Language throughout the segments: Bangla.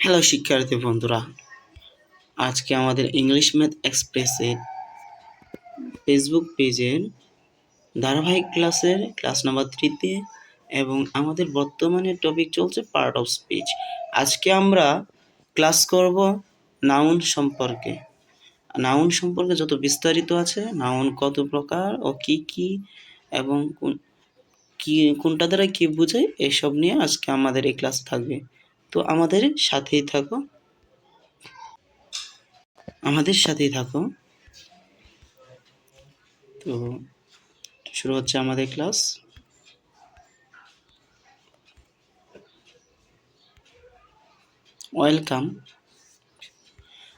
হ্যালো শিক্ষার্থী বন্ধুরা, আজকে আমাদের ইংলিশ ম্যাথ এক্সপ্রেসের ফেসবুক পেজের ধারাবাহিক ক্লাস নাম্বার 3-তে এবং আমাদের বর্তমানে টপিক চলছে পার্ট অফ স্পিচ। আজকে আমরা ক্লাস করব নাউন সম্পর্কে। নাউন সম্পর্কে যত বিস্তারিত আছে, নাউন কত প্রকার ও কি এবং কোনটা দ্বারা কি বোঝায়, এসব নিয়ে আজকে আমাদের এই ক্লাস থাকবে। তো আমাদের সাথেই থাকো। তো শুরু হচ্ছে আমাদের ক্লাস। ওয়েলকাম।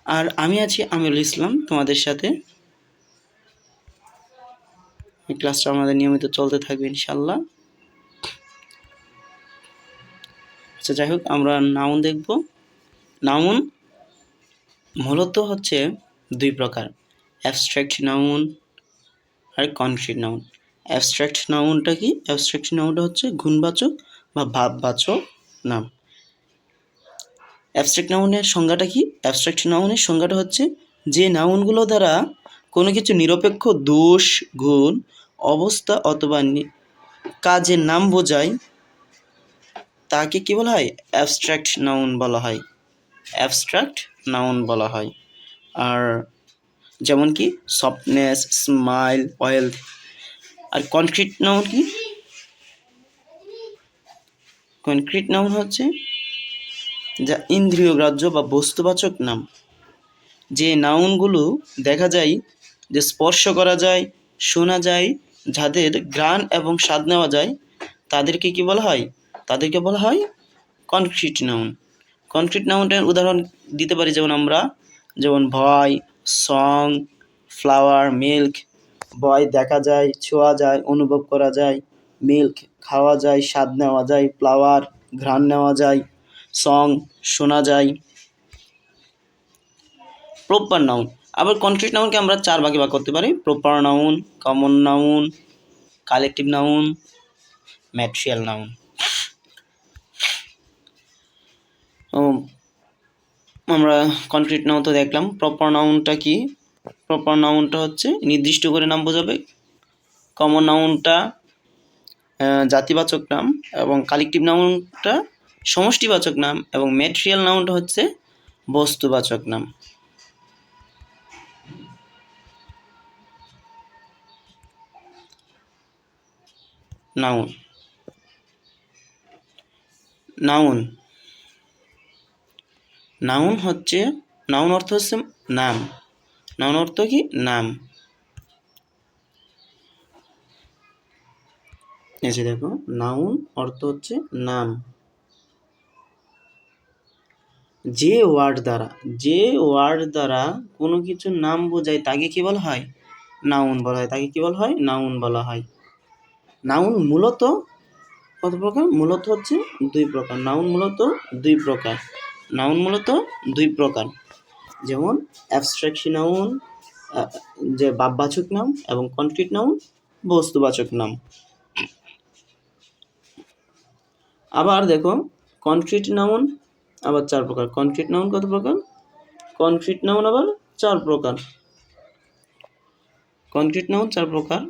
আর আমি আছি আমিরুল ইসলাম তোমাদের সাথে। এই ক্লাসটা আমাদের নিয়মিত চলতে থাকবে ইনশাল্লাহ। আচ্ছা, যাই হোক, আমরা নাউন দেখব। নাউন মূলত হচ্ছে দুই প্রকার, অ্যাবস্ট্রাক্ট নাউন আর কনক্রিট নাউন। অ্যাবস্ট্রাক্ট নাউনটা কি? অ্যাবস্ট্রাক্ট নাউনটা হচ্ছে গুণবাচক বা ভাববাচক নাম। অ্যাবস্ট্রাক্ট নাউনের সংজ্ঞাটা কি? অ্যাবস্ট্রাক্ট নাউনের সংজ্ঞাটা হচ্ছে যে নাউনগুলো দ্বারা কোনো কিছু নিরপেক্ষ দোষ, গুণ, অবস্থা অথবা কাজের নাম বোঝায় তাকে কি বলা হয়? অ্যাবস্ট্রাক্ট নাউন বলা হয়। অ্যাবস্ট্রাক্ট নাউন বলা হয়। আর যেমন কি সফটনেস, স্মাইল, ওয়েলথ। আর কনক্রিট নাউন কি? কনক্রিট নাউন হচ্ছে যা ইন্দ্রিয়গ্রাহ্য বা বস্তুবাচক নাম। যে নাউনগুলো দেখা যায়, যে স্পর্শ করা যায়, শোনা যায়, যাদের ঘ্রাণ এবং স্বাদ নেওয়া যায়, তাদেরকে কি বলা হয়? তাদেরকে বলা হয় কনক্রিট নাউন। কনক্রিট নাউনটার উদাহরণ দিতে পারি যেমন ভয়, সং, ফ্লাওয়ার, মিল্ক। ভয় দেখা যায়, ছোঁয়া যায়, অনুভব করা যায়। মিল্ক খাওয়া যায়, স্বাদ নেওয়া যায়। ফ্লাওয়ার ঘ্রাণ নেওয়া যায়। সং শোনা যায়। Proper noun. আবার কনক্রিট নাউনকে আমরা 4 ভাগে ভাগ করতে পারি: proper noun, common noun, collective noun, material noun. আমরা কনক্রিট নাউন তো দেখলাম। প্রপার নাউনটা কি? প্রপার নাউনটা হচ্ছে নির্দিষ্ট করে নাম বোঝাবে। কমন নাউনটা জাতিবাচক নাম, এবং কালেকটিভ নাউনটা সমষ্টিবাচক নাম, এবং ম্যাটেরিয়াল নাউনটা হচ্ছে বস্তুবাচক নাম। নাউন নাউন নাউন হচ্ছে, নাউন অর্থ হচ্ছে নাম। নাউন অর্থ কি? নাম। এসে দেখো, নাউন অর্থ হচ্ছে নাম। যে ওয়ার্ড দ্বারা কোনো কিছুর নাম বোঝায় তাকে কি বলা হয়? নাউন বলা হয়। তাকে কি বলা হয়? নাউন বলা হয়। নাউন মূলত কত প্রকার? মূলত হচ্ছে 2 প্রকার। নাউন মূলত 2 প্রকার। যেমন অ্যাবস্ট্রাক্ট নাউন, যে ভাববাচক নাম, এবং কনক্রিট নাউন বস্তুবাচক নাম। আবার দেখো, কনক্রিট নাউন আবার 4 প্রকার। কনক্রিট নাউন কত প্রকার? কনক্রিট নাউন আবার 4 প্রকার। কনক্রিট নাউন 4 প্রকার।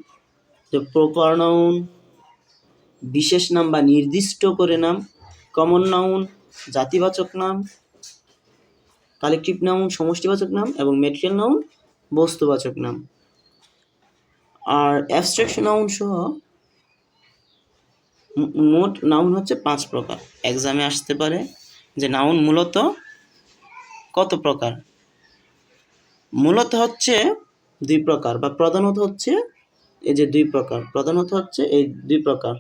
যে প্রপার নাউন, বিশেষ নাম বা নির্দিষ্ট করে নাম। কমন নাউন, জাতিবাচক নাম। কালেকটিভ নাউন, সমষ্টিবাচক নাম। এবং ম্যাটেরিয়াল নাউন, বস্তুবাচক নাম। আর অ্যাবস্ট্রাক্ট নাউন সহ মোট নাউন হচ্ছে 5 প্রকার। এক্সামে আসতে পারে যে নাউন মূলত কত প্রকার? মূলত হচ্ছে 2 প্রকার, বা প্রধানত হচ্ছে এই যে 2 প্রকার। প্রধানত হচ্ছে এই 2 প্রকার।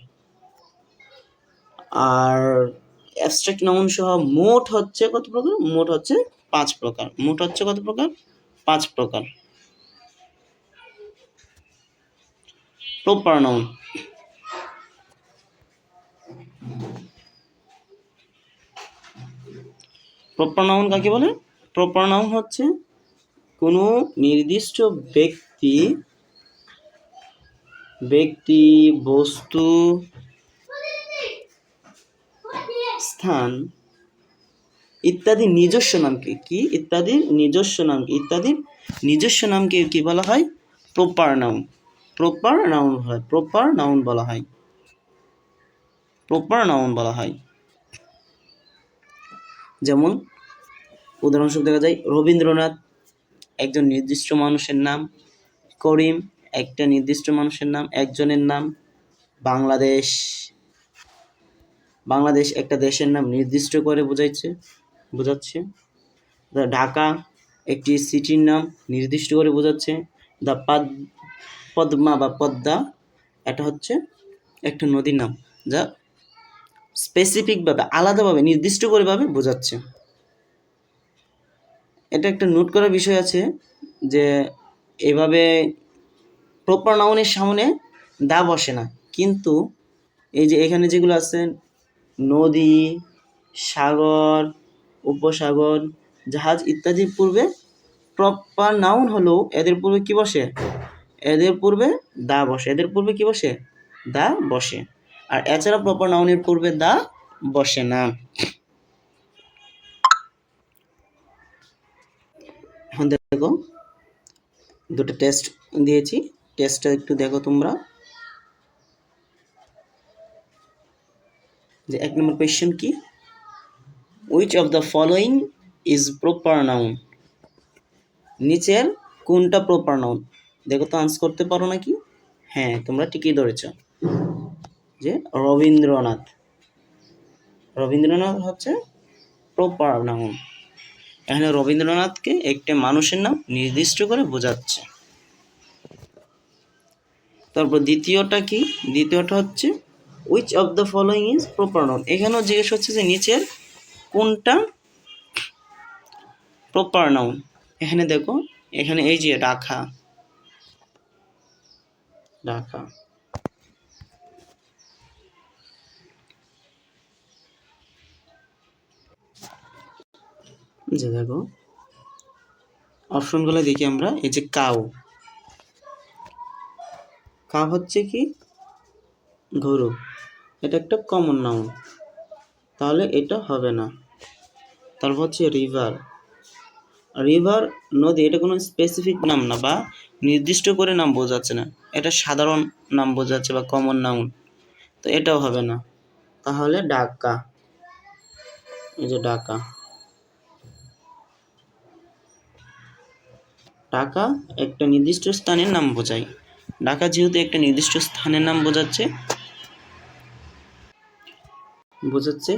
আর অ্যাবস্ট্রাক্ট নাউন সহ মোট হচ্ছে কত প্রকার? মোট হচ্ছে 5 প্রকার। মোট হচ্ছে কত প্রকার? 5 প্রকার। Proper noun. প্রপার নাউন কাকে বলে? প্রপার নাউন হচ্ছে কোনো নির্দিষ্ট ব্যক্তি, বস্তু, স্থান ইত্যাদির নিজস্ব নামকে কি ইত্যাদির নিজস্ব নামকে ইত্যাদির নিজস্ব নামকে কি বলা হয়? Proper noun. প্রপার নাউন হয়, প্রপার নাউন বলা হয়, প্রপার নাউন বলা হয়। যেমন উদাহরণস্বরূপ দেখা যায় রবীন্দ্রনাথ একজন নির্দিষ্ট মানুষের নাম, করিম একটা নির্দিষ্ট মানুষের নাম, একজনের নাম, বাংলাদেশ বাংলাদেশ একটা দেশের নাম নির্দিষ্ট করে বোঝাচ্ছে। ঢাকা একটি সিটির নাম নির্দিষ্ট করে বোঝাচ্ছে। দ্য পদ্মা বা পদ্মা এটা হচ্ছে একটা নদীর নাম, যা স্পেসিফিকভাবে আলাদাভাবে নির্দিষ্ট করেভাবে বোঝাচ্ছে। এটা একটা নোট করার বিষয় আছে যে এভাবে প্রপার নাউনের সামনে দা বসে না, কিন্তু এই যে এখানে যেগুলো আছে নদী, সাগর, উপসাগর, জাহাজ ইত্যাদির পূর্বে প্রপার নাউন হলেও এদের পূর্বে কি বসে? এদের পূর্বে দা বসে। এদের পূর্বে কি বসে? দা বসে। আর এছাড়া প্রপার নাউনের পূর্বে দা বসে না। এখন দেখো দুটো টেস্ট দিয়েছি, টেস্টটা একটু দেখো তোমরা। যে 1 নম্বর কোয়েশ্চেন কি? Which of the following is proper noun? নিচের কোনটা প্রপার নাউন? দেখো তো আনসার করতে পারো নাকি? হ্যাঁ, তোমরা ঠিকই ধরেছ যে রবীন্দ্রনাথ। রবীন্দ্রনাথ হচ্ছে প্রপার নাউন। এখানে রবীন্দ্রনাথকে একটা মানুষের নাম নির্দিষ্ট করে বোঝাচ্ছে। তারপর দ্বিতীয়টা কি? দ্বিতীয়টা হচ্ছে which of the following is proper noun? এখানেও জিজ্ঞেস হচ্ছে যে নিচের কোনটা প্রপার নাউন। এখানে দেখো, এখানে এই যে ঢাকা, ঢাকা যে দেখো অপশনগুলো দেখি আমরা। এই যে কাউ, কাউ হচ্ছে কি? গরু। এটা একটা কমন নাউন, তাহলে এটা হবে না। তারপর হচ্ছে রিভার, রিভার নদী, এটা কোনো স্পেসিফিক নাম না বা নির্দিষ্ট করে নাম বোঝাচ্ছে না, এটা সাধারণ নাম বোঝাচ্ছে বা কমন নাউন, তো এটাও হবে না। তাহলে ঢাকা, এই যে ঢাকা, ঢাকা একটা নির্দিষ্ট স্থানের নাম বোঝায়। ঢাকা যেহেতু একটা নির্দিষ্ট স্থানের নাম বোঝাচ্ছে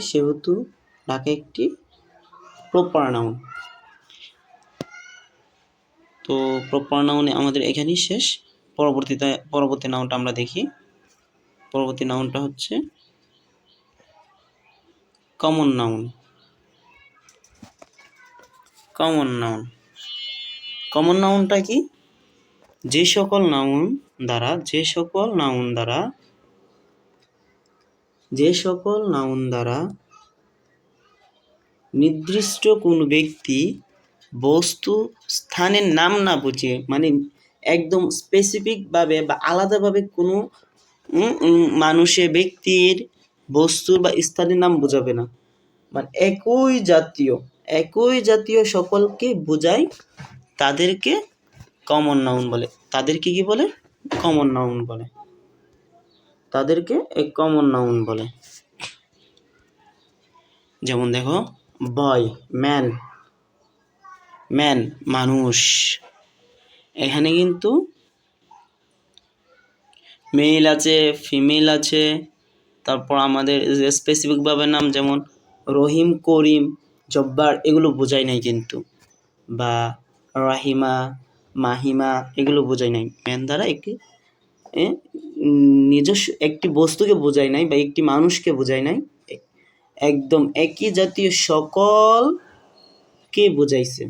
সেহেতু ঢাকা একটি প্রপার নাউন। তো প্রপার নাউনে আমাদের এখানেই শেষ। পরবর্তী নাউনটা আমরা দেখি। পরবর্তী নাউনটা হচ্ছে common noun. Common noun, common নাউনটা কি? যে সকল নাউন দ্বারা নির্দিষ্ট কোনো ব্যক্তি, বস্তু, স্থানের নাম না বুঝিয়ে, মানে একদম স্পেসিফিকভাবে বা আলাদাভাবে কোনো মানুষের, ব্যক্তির, বস্তুর বা স্থানের নাম বোঝাবে না, মানে একই জাতীয় সকলকে বোঝায়, তাদেরকে কমন নাউন বলে। তাদেরকে কি বলে? কমন নাউন বলে। তাদেরকে এক কমন নাউন বলে। যেমন দেখো বয়, ম্যান, মানুষ। এখানে কিন্তু মেল আছে, ফিমেল আছে, তারপর আমাদের স্পেসিফিকভাবে নাম যেমন রহিম, করিম, জব্বার এগুলো বোঝায় নাই কিন্তু, বা রাহিমা, মাহিমা এগুলো বোঝায় নাই। ম্যান দ্বারা একটি নিজস্ব একটি বস্তুকে বোঝায় নাই বা একটি মানুষকে বোঝায় নাই, একদম একই জাতীয় সকলকে বোঝাইছে।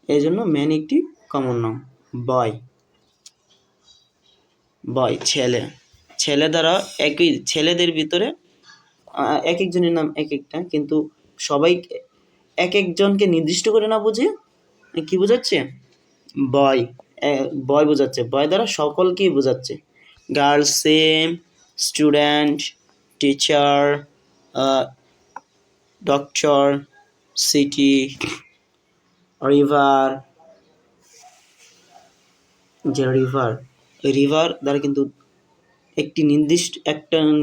এই জন্য ম্যান একটি কমন নাউন। বয় ছেলে, ছেলে দ্বারা একই, ছেলেদের ভিতরে এক একজনের নাম এক একটা, কিন্তু সবাই এক একজনকে নির্দিষ্ট করে না বুঝে কি বোঝাচ্ছে? বয় বোঝাচ্ছে। বয় দ্বারা সকলকেই বোঝাচ্ছে। Girls, same, student, teacher, doctor, city, river, যে রিভার, এই রিভার দ্বারা কিন্তু একটা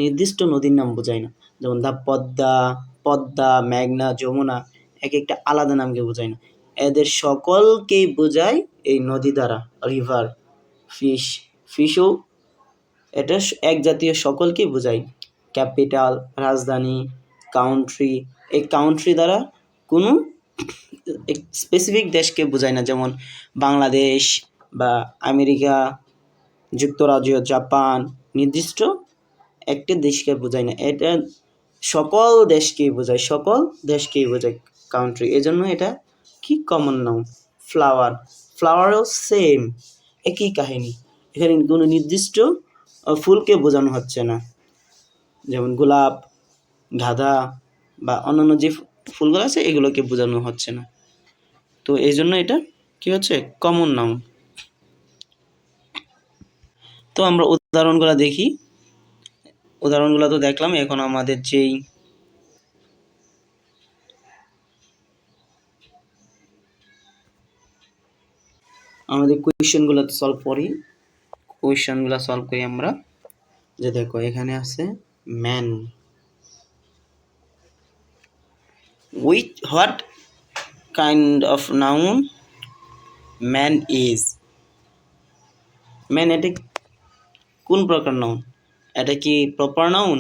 নির্দিষ্ট নদীর নাম বোঝায় না। যেমন পদ্মা, মেঘনা, যমুনা এক একটা আলাদা নামকে বোঝায় না, এদের সকলকেই বোঝায় এই নদী দ্বারা। রিভার, ফিশও এটা এক জাতীয় সকলকেই বোঝায়। ক্যাপিটাল, রাজধানী, কাউন্ট্রি, এই কাউন্ট্রি দ্বারা কোনো স্পেসিফিক দেশকে বোঝায় না, যেমন বাংলাদেশ বা আমেরিকা যুক্তরাজ্য, জাপান, নির্দিষ্ট একটা দেশকে বোঝায় না, এটা সকল দেশকেই বোঝায় কাউন্ট্রি। এজন্য এটা কি কমন নাউন। ফ্লাওয়ারও সেম, একই কাহিনী। এখানে কোনো নির্দিষ্ট ফুলকে বোঝানো হচ্ছে না, যেমন গোলাপ, গাঁদা বা অন্যান্য যে ফুলগুলো আছে এগুলোকে বোঝানো হচ্ছে না। তো এই জন্য এটা কি হচ্ছে, কমন নাউন। তো আমরা উদাহরণগুলো দেখি। উদাহরণগুলো তো দেখলাম, এখন আমাদের কোয়েশ্চেনগুলো সলভ করি। আমরা, যে দেখো এখানে আছে man. What kind of noun man is? Man এটা কোন প্রকার নাউন? এটা কি প্রপার নাউন,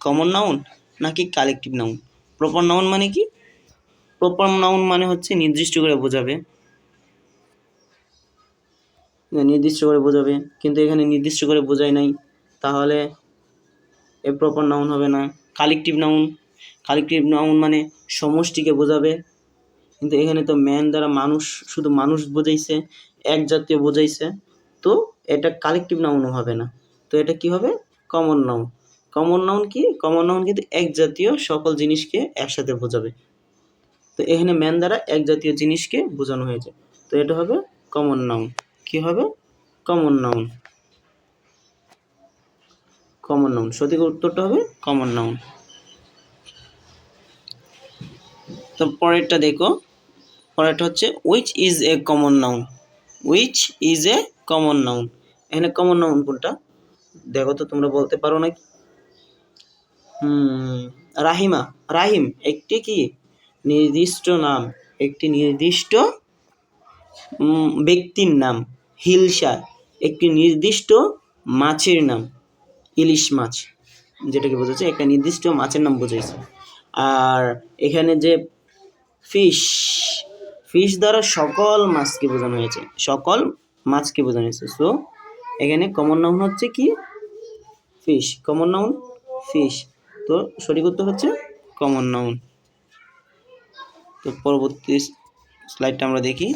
কমন নাউন, নাকি কালেকটিভ নাউন? প্রপার নাউন মানে কি? প্রপার নাউন মানে হচ্ছে নির্দিষ্ট করে বোঝাবে, কিন্তু এখানে নির্দিষ্ট করে বোঝায় নাই, তাহলে এ প্রপার নাউন হবে না। কালেকটিভ নাউন মানে সমষ্টিকে বোঝাবে, কিন্তু এখানে তো ম্যান দ্বারা শুধু মানুষ বোঝাইছে, এক জাতীয় বোঝাইছে, তো এটা কালেকটিভ নাউনও হবে না। তো এটা কি হবে? Common noun. কমন নাউন কিন্তু এক জাতীয় সকল জিনিসকে একসাথে বোঝাবে। তো এখানে ম্যান দ্বারা এক জাতীয় জিনিসকে বোঝানো হয়েছে, তো এটা হবে কমন নাউন। কি হবে? Common noun. সঠিক উত্তরটা হবে কমন নাউন। তো পরেরটা দেখো, পরেরটা হচ্ছে which is a common noun. এখানে কমন নাউন কোনটা দেখো তো, তোমরা বলতে পারো নাকি? রাহিম একটি কি নির্দিষ্ট নাম, একটি নির্দিষ্ট ব্যক্তির নাম। হিলসা একটি নির্দিষ্ট মাছের নাম, ইলিশ মাছ যেটাকে বোঝাচ্ছে একটা নির্দিষ্ট মাছের নাম বোঝাইছে। আর এখানে যে ফিশ দ্বারা সকল মাছকে বোঝানো হয়েছে, সো এখানে কমন নাউন হচ্ছে কি? ফিশ। কমন নাউন ফিশ, তো সঠিক উত্তর হচ্ছে কমন নাউন। তো পরবর্তী স্লাইডটা আমরা দেখি।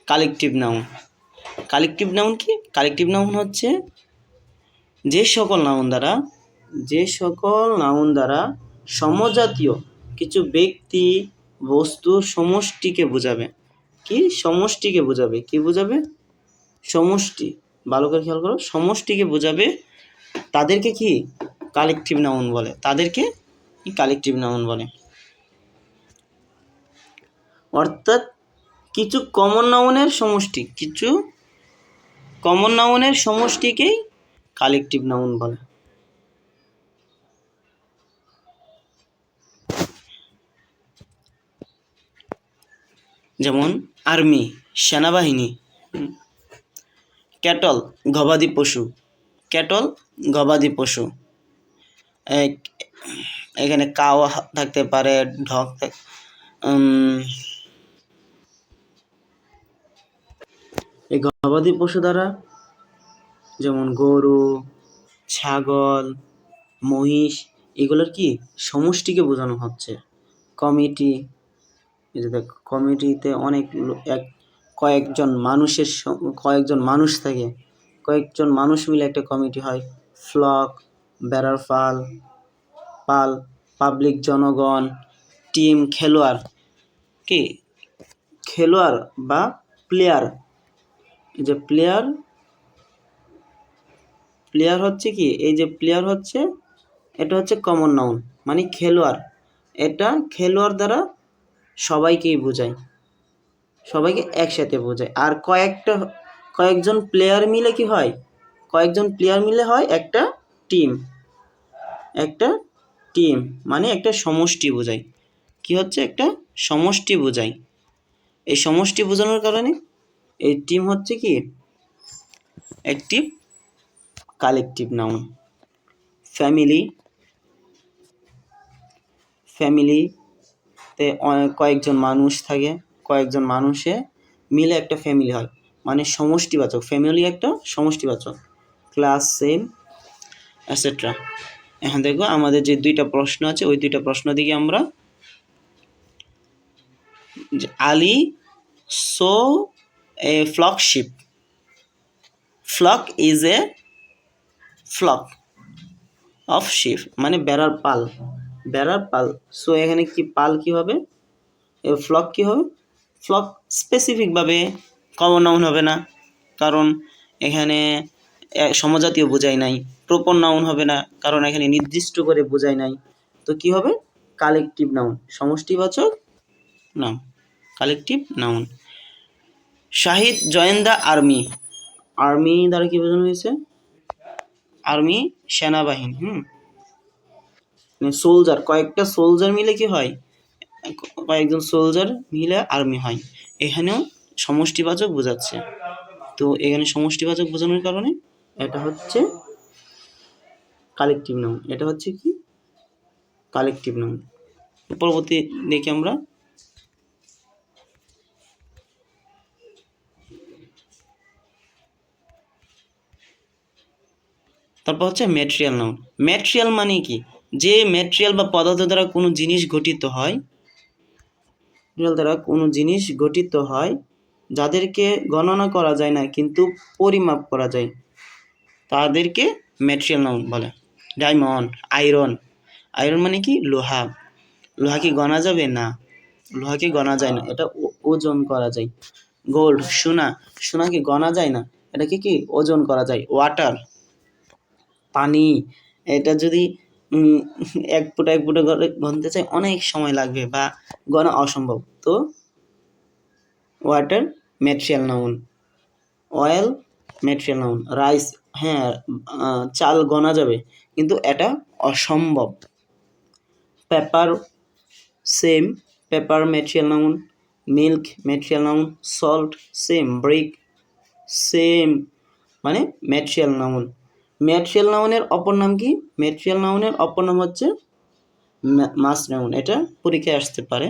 কালেকটিভ নাউন কি? কালেকটিভ নাউন হচ্ছে যে সকল নাউন দ্বারা সমজাতীয় কিছু ব্যক্তি, বস্তুর সমষ্টিকে বোঝাবে। কি বোঝাবে? সমষ্টি। ভালো করে খেয়াল করো, সমষ্টিকে বোঝাবে, তাদেরকে কি কালেকটিভ নাউন বলে। অর্থাৎ কিছু কমন নাউনের সমষ্টিকেই কালেকটিভ নাউন বলে। যেমন আর্মি, সেনাবাহিনী। ক্যাটল, গবাদি পশু। এখানে কাউ থাকতে পারে, ঢক এই গবাদি পশু দ্বারা যেমন গরু, ছাগল, মহিষ, এগুলোর কি সমষ্টিকে বোঝানো হচ্ছে। কমিটি, এই যে দেখো কমিটিতে কয়েকজন মানুষ থাকে, কয়েকজন মানুষ মিলে একটা কমিটি হয়। ফ্লক, বেড়ার পাল, পাবলিক জনগণ, টিম খেলোয়াড় বা প্লেয়ার। এই যে প্লেয়ার হচ্ছে কি? এই যে প্লেয়ার হচ্ছে এটা হচ্ছে কমন নাউন, মানে খেলোয়াড়। এটা খেলোয়াড় দ্বারা সবাইকেই বোঝায়, সবাইকে একসাথে বোঝায়। আর কয়েকজন প্লেয়ার মিলে কি হয়, কয়েকজন প্লেয়ার মিলে হয় একটা টিম। একটা টিম মানে একটা সমষ্টি বোঝায়। কি হচ্ছে, একটা সমষ্টি বোঝায়। এই সমষ্টি বোঝানোর কারণে এই টিম হচ্ছে কি একটি কালেকটিভ নাউন। ফ্যামিলিতে কয়েকজন মানুষ থাকে, কয়েকজন মানুষে মিলে একটা ফ্যামিলি হয়, মানে সমষ্টিবাচক। ফ্যামিলি একটা সমষ্টিবাচক। Class, same, etcetera. এখন দেখো আমাদের যে দুইটা প্রশ্ন আছে, ওই দুইটা প্রশ্ন দিকে আমরা। আলী so a flock sheep. Flock is a flock of sheep, মানে বেড়ার পাল, বেড়ার পাল। সো এখানে কি পাল কি হবে, ফ্লক কি হবে, ফ্লক স্পেসিফিকভাবে কমন নাউন হবে না, কারণ এখানে সমজাতীয় বোঝাই নাই। প্রপার নাউন হবে না, কারণ এখানে নির্দিষ্ট করে বোঝাই নাই। তো কি হবে, কালেকটিভ নাউন, সমষ্টিবাচক noun, collective noun. Shahid join the army. Army দ্বারা কি বোঝানো হয়েছে, আর্মি সেনাবাহিনী। সোলজার, কয়েকটা সোলজার মিলে কি হয়, কয়েকজন সোলজার মিলে আর্মি হয়। এখানেও সমষ্টিবাচক বোঝাচ্ছে। তো এখানে সমষ্টিবাচক বোঝানোর কারণে এটা হচ্ছে কালেকটিভ নাউন। এটা হচ্ছে কি কালেকটিভ নাউন। পরবর্তী দেখি আমরা। তারপর হচ্ছে ম্যাটেরিয়াল নাউন। ম্যাটেরিয়াল মানে কি, যে ম্যাটেরিয়াল বা পদার্থ দ্বারা কোনো জিনিস গঠিত হয়, যাদেরকে গণনা করা যায় না কিন্তু পরিমাপ করা যায়, তাদেরকে ম্যাটেরিয়াল নাউন বলে। Diamond, iron. আয়রন মানে কি, লোহা। লোহা কি গণা যাবে না, লোহাকে গণা যায় না, এটা ওজন করা যায়। গোল্ড, সোনা। সোনা কি গণা যায় না, এটাকে কি ওজন করা যায়। ওয়াটার, পানি। এটা যদি এক ফুটা করে গণতে চাই অনেক সময় লাগবে বা গণা অসম্ভব। তো water material noun. Oil material noun. Rice, হ্যাঁ চাল গণা যাবে কিন্তু এটা অসম্ভব। Paper, same, paper material noun. Milk material noun. Salt, same. Brick, same, মানে ম্যাটেরিয়াল নাউন। ম্যাটেরিয়াল নাউনের অপর নাম কি, ম্যাটেরিয়াল নাউনের অপর নাম হচ্ছে মাস নাউন। এটা পরীক্ষায় আসতে পারে।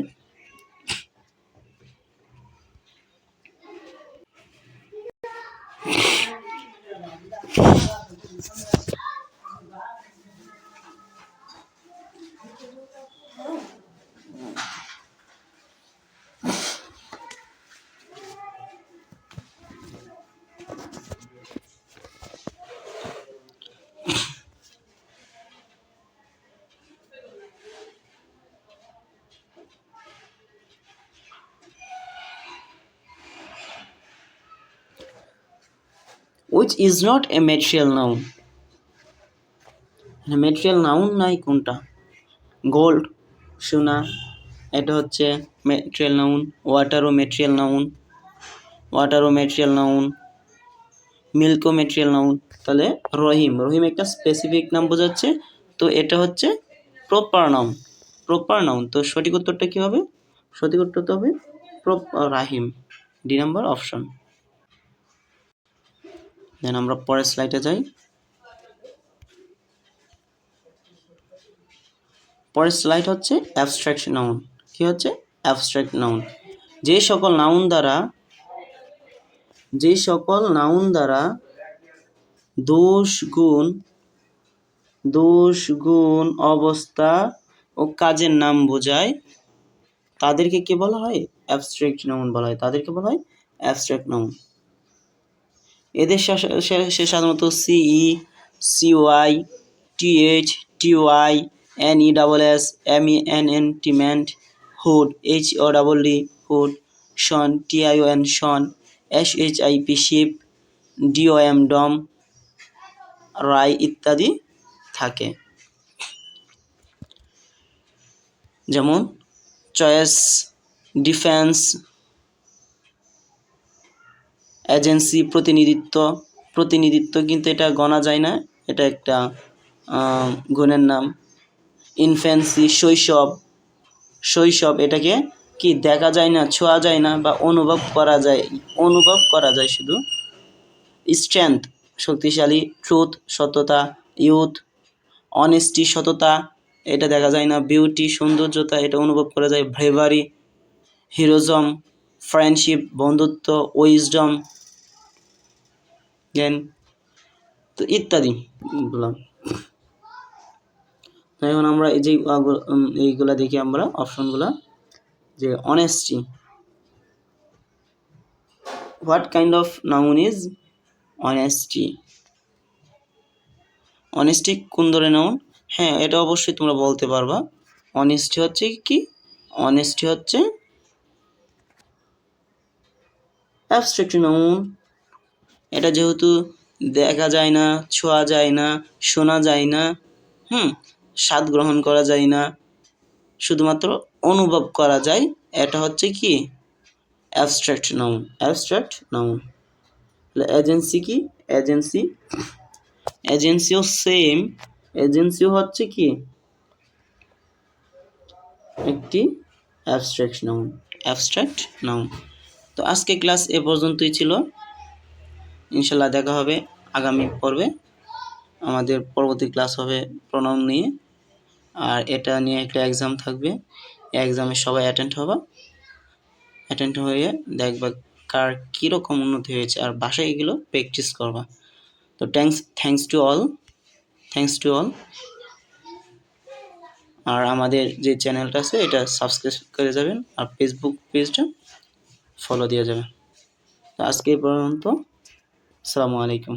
which is not a material noun. Material noun নাই কোনটা, গোল্ড, সোনা, এটা হচ্ছে ম্যাটেরিয়াল নাউন। ওয়াটারও ম্যাটেরিয়াল নাউন, মিল্কও ম্যাটেরিয়াল নাউন। তাহলে রহিম, রহিম একটা স্পেসিফিক নাম বোঝাচ্ছে, তো এটা হচ্ছে প্রপার নাউন। তো সঠিক উত্তরটা কি হবে, সঠিক উত্তরটা হবে রাহিম, ডি নাম্বার অপশন। দেন আমরা পরের স্লাইডে যাই। পরের স্লাইড হচ্ছে অ্যাবস্ট্রাক্ট নাউন। কি হচ্ছে অ্যাবস্ট্রাক্ট নাউন, যে সকল নাউন দ্বারা দোষ গুণ অবস্থা ও কাজের নাম বোঝায়, তাদেরকে কি বলা হয়, অ্যাবস্ট্রাক্ট নাউন বলা হয়। তাদেরকে বলা হয় অ্যাবস্ট্রাক্ট নাউন। এদের সাধারণত CE, CY, TH, TY, NES, MENN, hood, HOD, hood, shun, TION, shun, SHIP, ship, DOM, dom, রাই ইত্যাদি থাকে। যেমন চয়েস, ডিফেন্স, এজেন্সি, প্রতিনিধিত্ব কিন্তু এটা গণা যায় না, এটা একটা গুণের নাম। ইনফ্যান্সি, শৈশব এটাকে কি দেখা যায় না, ছোঁয়া যায় না বা অনুভব করা যায় শুধু। স্ট্রেংথ শক্তিশালী, ট্রুথ সত্যতা, ইউথ অনেস্টি সততা, এটা দেখা যায় না। বিউটি সৌন্দর্যতা, এটা অনুভব করা যায়। ব্রেভারি হিরোজম, ফ্রেন্ডশিপ বন্ধুত্ব, উইজডম জ্ঞান, তো ইত্যাদি বললাম। এখন আমরা এই যে এইগুলা দেখি আমরা অপশনগুলা, যে honesty, what kind of noun is honesty? Honesty কোন ধরনের নাউন? হ্যাঁ, এটা অবশ্যই তোমরা বলতে পারবা। অনেস্টি হচ্ছে কি? অনেস্টি হচ্ছে অ্যাবস্ট্রাক্ট নাউন। এটা যেহেতু দেখা যায় না, ছোঁয়া যায় না, শোনা যায় না, স্বাদ গ্রহণ করা যায় না, শুধুমাত্র অনুভব করা যায়, এটা হচ্ছে কি? Abstract noun. এজেন্সি কি? এজেন্সিও সেম, এজেন্সিও হচ্ছে কি একটি অ্যাবস্ট্রাক্ট নাউন। তো আজকে ক্লাস এ পর্যন্তই ছিল। ইনশাল্লাহ দেখা হবে আগামী পর্বে। আমাদের পরবর্তী ক্লাস হবে প্রোনাউন নিয়ে, আর এটা নিয়ে একটা এক্সাম থাকবে। এই এক্সামে সবাই অ্যাটেন্ড হয়ে দেখবা কার কীরকম উন্নতি হয়েছে, আর বাসায় এগুলো প্র্যাকটিস করবা। তো থ্যাংকস টু অল। আর আমাদের যে চ্যানেলটা আছে এটা সাবস্ক্রাইব করে যাবেন, আর ফেসবুক পেজটা ফলো দিয়ে যাবেন। তো আজকে এই পর্যন্ত। আসসালামু আলাইকুম।